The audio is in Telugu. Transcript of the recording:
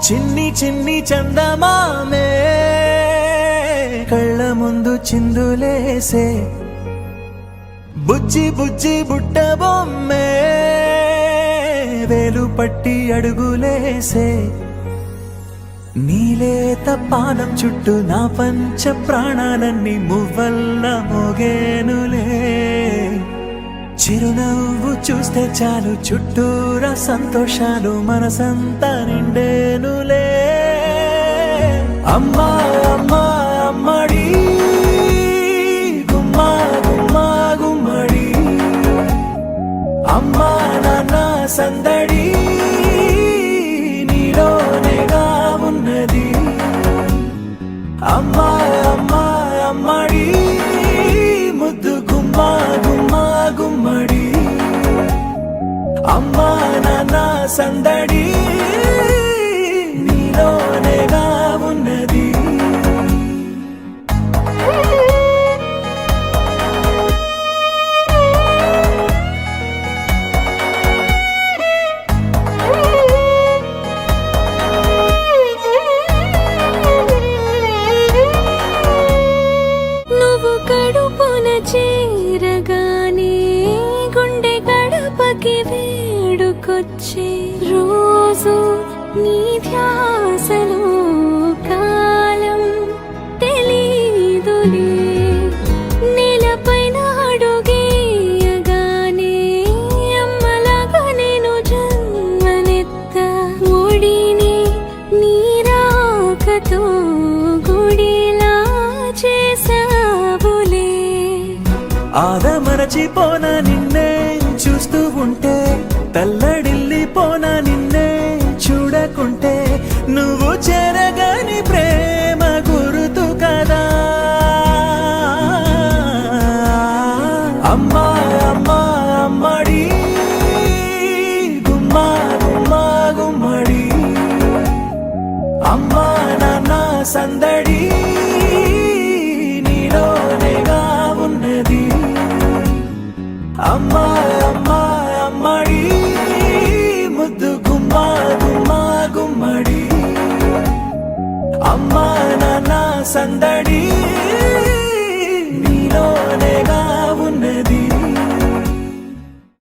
చిన్ని చిన్ని చందమామే కళ్ళ ముందు చిందులేసే బుజ్జి బుజ్జి బుట్ట బొమ్మే వేలు పట్టి అడుగులేసే నీలేత పానం చుట్టూ నా పంచ ప్రాణాలన్నీ మువ్వల్ల మోగేనులే చిరునవ్వు చూస్తే చాలు చుట్టూరా సంతోషాలు మనసంతా నిండేనులే అమ్మా అమ్మా అమ్మడి గుమ్మా గుమ్మా గుమ్మడి అమ్మా నాన్న సందడి నీలోనేగా ఉన్నది అమ్మా అమ్మా అమ్మడి ముద్దు గుమ్మా గుమ్మా గుమ్మడి అమ్మా నాన్న సందడి నీలోనేగా ఉన్నది చేరగానే గుండె గడపకి వేడుకొచ్చే రోజు నీ ధ్యాసలో కాలం తెలీదులే నేలపైన అడుగేయగానే అమ్మలాగా నేను జన్మనెత్త ఒడిని నీ రాకతో గుడిలా చేసావులే ఆదమరచిపోనా నిన్నే చూస్తూ ఉంటే తల్లడిల్లిపోనా నిన్నే చూడకుంటే నువ్వు చెరగని ప్రేమ గురుతు కదా అమ్మా అమ్మా అమ్మడి గుమ్మా గుమ్మా గుమ్మడి అమ్మా నాన్న సందడి నీలోనేగా ఉన్నది అమ్మా అమ్మా అమ్మడి ముద్దు గుమ్మా గుమ్మా గుమ్మడి అమ్మా నాన్న సందడి